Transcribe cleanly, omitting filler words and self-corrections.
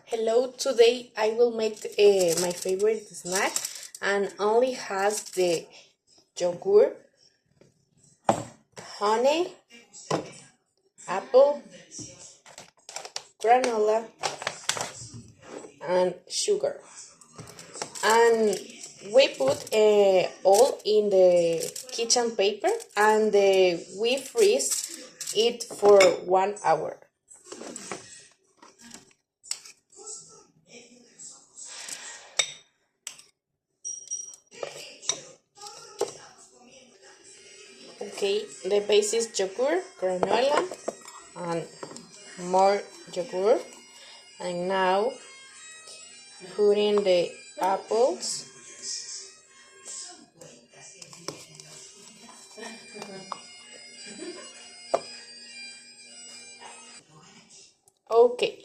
Hello, today I will make my favorite snack and only has the yogurt, honey, apple, granola, and sugar. And we put all in the kitchen paper and we freeze it for 1 hour. Okay, the base is yogurt, granola, and more yogurt. And now put in the apples, okay,